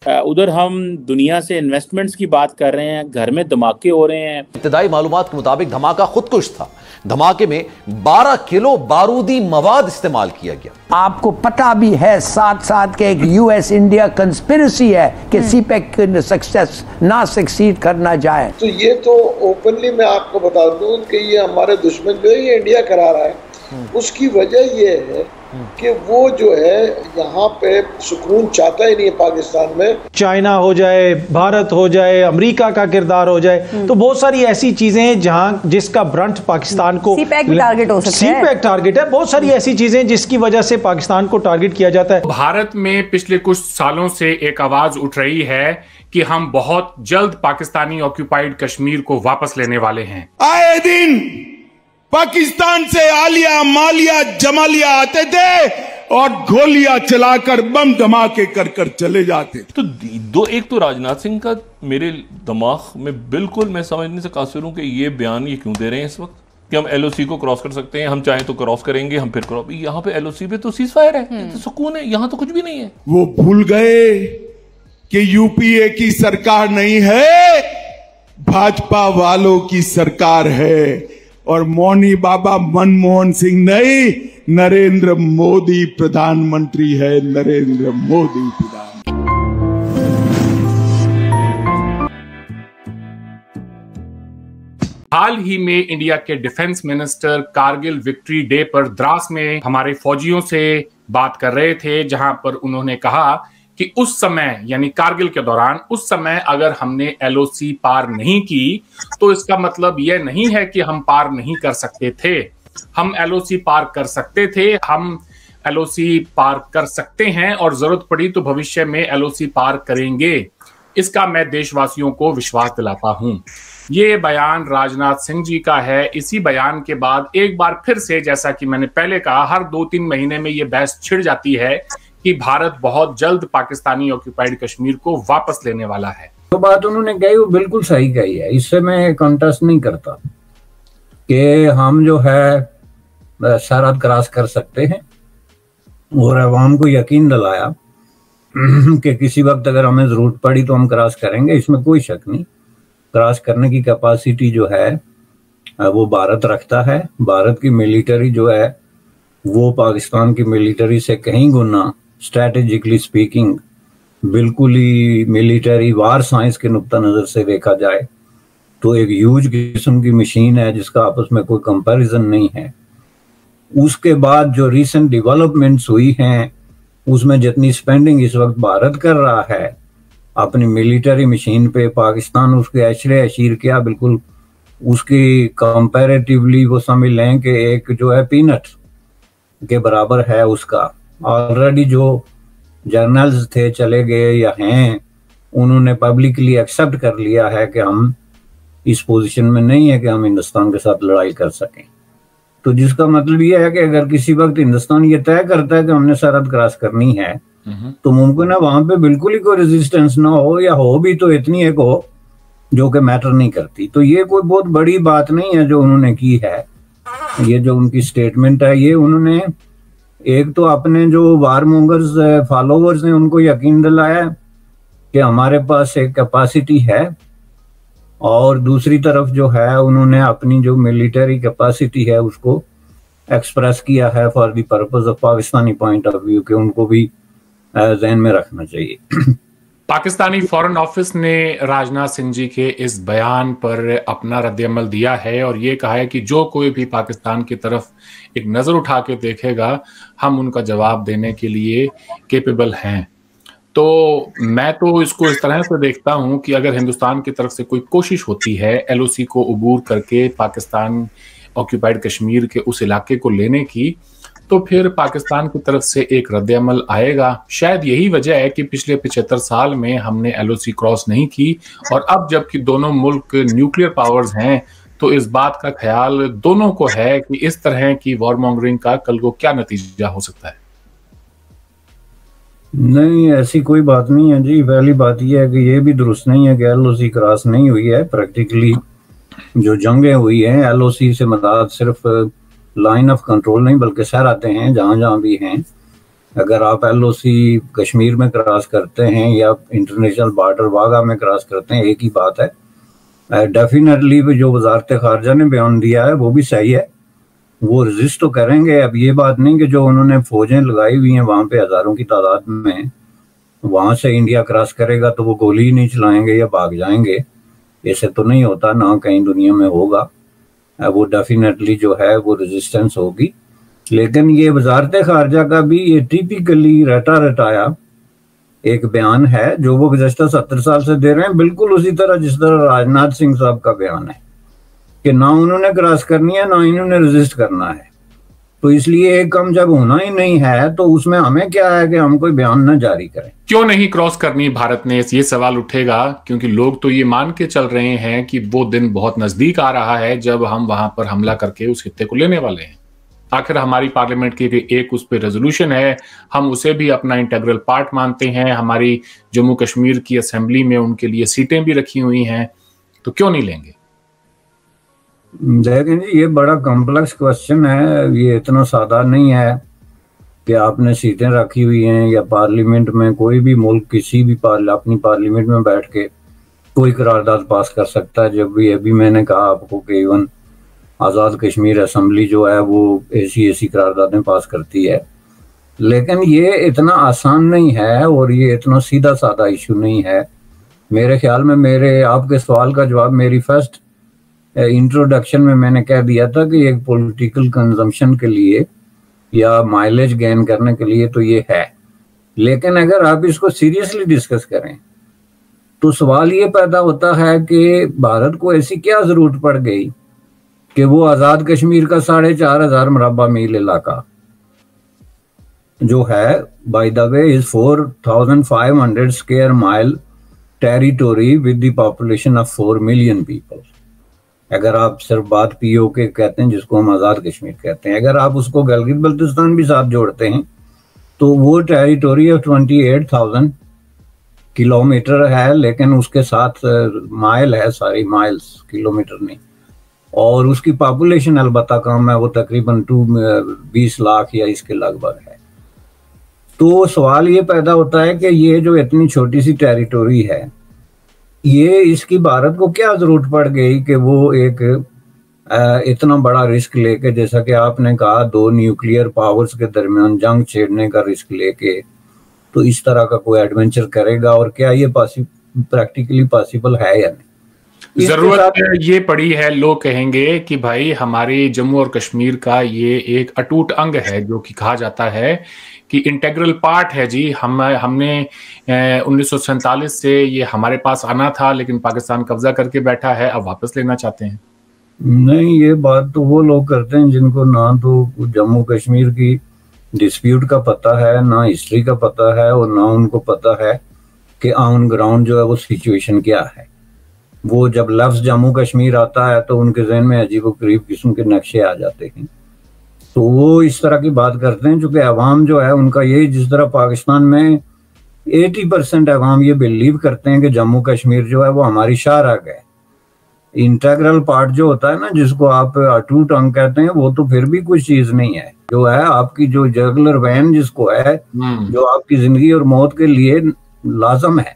उधर हम दुनिया से इन्वेस्टमेंट्स की बात कर रहे हैं, घर में धमाके हो रहे हैं। इब्तदाई मालूमात के मुताबिक धमाका खुदकुश था। धमाके में 12 किलो बारूदी मवाद इस्तेमाल किया गया। आपको पता भी है साथ साथ के एक यूएस इंडिया कंस्पिरेसी है कि सीपेक सक्सेस ना सक्सीड करना जाए। तो ये तो ओपनली मैं आपको बता दूं कि ये हमारे दुश्मन जो है ये इंडिया करा रहा है। उसकी वजह ये है कि वो जो है यहाँ पे सुकून चाहता ही नहीं है पाकिस्तान में। चाइना हो जाए, भारत हो जाए, अमेरिका का किरदार हो जाए, तो बहुत सारी ऐसी चीजें हैं जहाँ जिसका ब्रंट पाकिस्तान को सीपैक टारगेट हो सकता है। सीपैक टारगेट है। बहुत सारी ऐसी चीजें जिसकी वजह से पाकिस्तान को टारगेट किया जाता है। भारत में पिछले कुछ सालों से एक आवाज उठ रही है कि हम बहुत जल्द पाकिस्तानी ऑक्यूपाइड कश्मीर को वापस लेने वाले हैं। आए दिन पाकिस्तान से आलिया मालिया जमालिया आते थे और गोलियां चलाकर बम धमाके कर कर चले जाते थे। तो एक तो राजनाथ सिंह का मेरे दिमाग में बिल्कुल मैं समझने से कासिर हूं कि ये बयान ये क्यों दे रहे हैं इस वक्त कि हम एलओसी को क्रॉस कर सकते हैं, हम चाहें तो क्रॉस करेंगे, हम फिर क्रॉस। यहाँ पे एलओसी पे तो सीजफायर है, तो सुकून है, यहाँ तो कुछ भी नहीं है। वो भूल गए कि यूपीए की सरकार नहीं है, भाजपा वालों की सरकार है। और मौनी बाबा मनमोहन सिंह नहीं, नरेंद्र मोदी प्रधानमंत्री है। नरेंद्र मोदी प्रधानमंत्री। हाल ही में इंडिया के defence minister Kargil victory day पर द्रास में हमारे फौजियों से बात कर रहे थे, जहां पर उन्होंने कहा कि उस समय यानी कारगिल के दौरान उस समय अगर हमने एलओसी पार नहीं की तो इसका मतलब यह नहीं है कि हम पार नहीं कर सकते थे। हम एलओसी पार कर सकते थे, हम एलओसी पार कर सकते हैं और जरूरत पड़ी तो भविष्य में एलओसी पार करेंगे। इसका मैं देशवासियों को विश्वास दिलाता हूं। ये बयान राजनाथ सिंह जी का है। इसी बयान के बाद एक बार फिर से, जैसा कि मैंने पहले कहा, हर 2-3 महीने में ये बहस छिड़ जाती है कि भारत बहुत जल्द पाकिस्तानी ऑक्यूपाइड कश्मीर को वापस लेने वाला है। तो बात उन्होंने कही वो बिल्कुल सही कही है, इससे मैं कॉन्टेस्ट नहीं करता कि हम जो है सरहद क्रॉस कर सकते हैं और अवाम को यकीन दिलाया कि किसी वक्त अगर हमें जरूरत पड़ी तो हम क्रॉस करेंगे। इसमें कोई शक नहीं, क्रॉस करने की कैपेसिटी जो है वो भारत रखता है। भारत की मिलिट्री जो है वो पाकिस्तान की मिलिट्री से कहीं गुना स्ट्रैटेजिकली स्पीकिंग बिल्कुल ही मिलिट्री वार साइंस के नुक्ता नज़र से देखा जाए तो एक ह्यूज किस्म की मशीन है जिसका आपस में कोई कंपैरिजन नहीं है। उसके बाद जो रिसेंट डेवलपमेंट्स हुई हैं उसमें जितनी स्पेंडिंग इस वक्त भारत कर रहा है अपनी मिलिट्री मशीन पे, पाकिस्तान उसके अशरे अशीर क्या बिल्कुल उसकी कंपैरेटिवली वो समझ लें कि एक जो है पीनट के बराबर है उसका। ऑलरेडी जो जर्नल्स थे चले गए या हैं, उन्होंने पब्लिकली एक्सेप्ट कर लिया है कि हम इस पोजीशन में नहीं है कि हम हिंदुस्तान के साथ लड़ाई कर सकें। तो जिसका मतलब ये है कि अगर किसी वक्त हिंदुस्तान ये तय करता है कि हमने सरहद क्रॉस करनी है तो मुमकिन है वहां पे बिल्कुल ही कोई रेजिस्टेंस ना हो, या हो भी तो इतनी एक हो जो कि मैटर नहीं करती। तो ये कोई बहुत बड़ी बात नहीं है जो उन्होंने की है। ये जो उनकी स्टेटमेंट है ये उन्होंने एक तो अपने जो वारमोंगर्स फॉलोवर्स हैं उनको यकीन दिलाया कि हमारे पास एक कैपेसिटी है, और दूसरी तरफ जो है उन्होंने अपनी जो मिलिट्री कैपेसिटी है उसको एक्सप्रेस किया है for the purpose of Pakistani point of view, कि उनको भी ज़हन में रखना चाहिए। पाकिस्तानी फॉरेन ऑफिस ने राजनाथ सिंह जी के इस बयान पर अपना रद्द-ए-अमल दिया है और ये कहा है कि जो कोई भी पाकिस्तान की तरफ एक नज़र उठा के देखेगा हम उनका जवाब देने के लिए कैपेबल हैं। तो मैं तो इसको इस तरह से देखता हूं कि अगर हिंदुस्तान की तरफ से कोई कोशिश होती है एलओसी को अबूर करके पाकिस्तान ऑक्यूपाइड कश्मीर के उस इलाके को लेने की, तो फिर पाकिस्तान की तरफ से एक रद्द-ए-अमल आएगा। शायद यही वजह है कि पिछले 75 साल में हमने एलओसी क्रॉस नहीं की, और अब जबकि दोनों मुल्क न्यूक्लियर पावर्स हैं तो इस बात का ख्याल दोनों को है कि इस तरह की वॉरमॉन्गरिंग का कल को क्या नतीजा हो सकता है। नहीं, ऐसी कोई बात नहीं है जी। पहली बात यह है कि ये भी दुरुस्त नहीं है कि एलओसी क्रॉस नहीं हुई है। प्रैक्टिकली जो जंगें हुई हैं एलओसी से मदद सिर्फ लाइन ऑफ कंट्रोल नहीं बल्कि सरहदें हैं जहाँ जहाँ भी हैं अगर आप LOC कश्मीर में क्रॉस करते हैं या इंटरनेशनल बॉर्डर वाघा में क्रॉस करते हैं, एक ही बात है। डेफिनेटली जो वजारत खारजा ने बयान दिया है वो भी सही है, वो रजिस्ट तो करेंगे। अब ये बात नहीं कि जो उन्होंने फौजें लगाई हुई हैं वहाँ पे हज़ारों की तादाद में, वहाँ से इंडिया क्रॉस करेगा तो वो गोली ही नहीं चलाएंगे या भाग जाएंगे, ऐसे तो नहीं होता, ना कहीं दुनिया में होगा। वो डेफिनेटली जो है वो रेजिस्टेंस होगी। लेकिन ये वजारत खारजा का भी ये टिपिकली रटा रटाया एक बयान है जो वो गुज़श्ता 70 साल से दे रहे हैं, बिल्कुल उसी तरह जिस तरह राजनाथ सिंह साहब का बयान है कि ना उन्होंने क्रॉस करनी है ना इन्होंने रेजिस्ट करना है। तो इसलिए एक काम जब होना ही नहीं है तो उसमें हमें क्या है कि हम कोई बयान न जारी करें। क्यों नहीं क्रॉस करनी भारत ने, ये सवाल उठेगा, क्योंकि लोग तो ये मान के चल रहे हैं कि वो दिन बहुत नजदीक आ रहा है जब हम वहां पर हमला करके उस खित्ते को लेने वाले हैं। आखिर हमारी पार्लियामेंट की भी एक उस पर रेजोल्यूशन है, हम उसे भी अपना इंटीग्रल पार्ट मानते हैं, हमारी जम्मू कश्मीर की असेंबली में उनके लिए सीटें भी रखी हुई हैं, तो क्यों नहीं लेंगे? लेकिन जी ये बड़ा कॉम्प्लेक्स क्वेश्चन है, ये इतना सादा नहीं है कि आपने सीटें रखी हुई हैं या पार्लियामेंट में कोई भी मुल्क किसी भी अपनी पार्लियामेंट में बैठ के कोई करारदाद पास कर सकता है। जब भी अभी मैंने कहा आपको कि इवन आज़ाद कश्मीर असेंबली जो है वो ऐसी करारदादें पास करती है, लेकिन ये इतना आसान नहीं है और ये इतना सीधा साधा इशू नहीं है। मेरे ख्याल में मेरे आपके सवाल का जवाब मेरी फर्स्ट इंट्रोडक्शन में मैंने कह दिया था कि एक पॉलिटिकल कंजम्पशन के लिए या माइलेज गेन करने के लिए तो ये है, लेकिन अगर आप इसको सीरियसली डिस्कस करें तो सवाल ये पैदा होता है कि भारत को ऐसी क्या जरूरत पड़ गई कि वो आज़ाद कश्मीर का 4,500 मुरब्बा मील इलाका जो है, by the way is 4,500 square mile territory with the population of 4 million people. अगर आप सिर्फ बात POK कहते हैं जिसको हम आज़ाद कश्मीर कहते हैं, अगर आप उसको गिलगित बल्तिस्तान भी साथ जोड़ते हैं तो वो टेरिटोरी ऑफ 28,000 किलोमीटर है, लेकिन उसके साथ माइल है, सारी माइल्स, किलोमीटर नहीं। और उसकी पॉपुलेशन अलबत्ता कम है, वो तकरीबन 20 लाख या इसके लगभग है। तो सवाल ये पैदा होता है कि ये जो इतनी छोटी सी टेरिटोरी है, ये इसकी भारत को क्या जरूरत पड़ गई कि वो एक इतना बड़ा रिस्क लेके, जैसा कि आपने कहा 2 न्यूक्लियर पावर्स के दरमियान जंग छेड़ने का रिस्क लेके, तो इस तरह का कोई एडवेंचर करेगा? और क्या ये प्रैक्टिकली पॉसिबल है या नहीं? जरूरत ये पड़ी है, लोग कहेंगे कि भाई हमारे जम्मू और कश्मीर का ये एक अटूट अंग है जो कि कहा जाता है कि इंटेग्रल पार्ट है जी। हमने 1947 से ये हमारे पास आना था, लेकिन पाकिस्तान कब्जा करके बैठा है, अब वापस लेना चाहते हैं। नहीं, ये बात तो वो लोग करते हैं जिनको ना तो जम्मू कश्मीर की डिस्प्यूट का पता है, ना हिस्ट्री का पता है, और ना उनको पता है कि ऑन ग्राउंड जो है वो सिचुएशन क्या है। वो जब लफ्ज जम्मू कश्मीर आता है तो उनके जहन में अजीबोगरीब किस्म के नक्शे आ जाते हैं, तो वो इस तरह की बात करते हैं। चूंकि अवाम जो है उनका यही, जिस तरह पाकिस्तान में 80% अवाम ये बिलीव करते हैं कि जम्मू कश्मीर जो है वो हमारी शाहराग है। इंटेग्रल पार्ट जो होता है ना, जिसको आप अटूट अंग कहते हैं, वो तो फिर भी कुछ चीज नहीं है। जो है आपकी जो जगलर वैन जिसको है, जो आपकी जिंदगी और मौत के लिए लाजम है,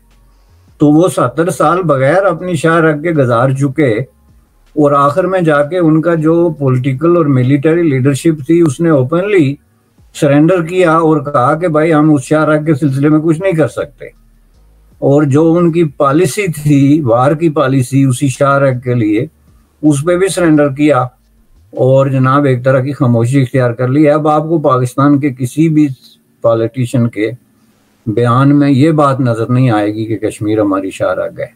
तो वो 70 साल बगैर अपनी शाहराग के गुजार चुके, और आखिर में जाके उनका जो पॉलिटिकल और मिलिट्री लीडरशिप थी उसने ओपनली सरेंडर किया और कहा कि भाई हम उस शाहराग के सिलसिले में कुछ नहीं कर सकते। और जो उनकी पॉलिसी थी, वार की पॉलिसी उसी शाहराग के लिए, उस पर भी सरेंडर किया और जनाब एक तरह की खामोशी इख्तियार कर ली। अब आपको पाकिस्तान के किसी भी पॉलिटिशियन के बयान में ये बात नजर नहीं आएगी कि कश्मीर हमारी शाहराग है।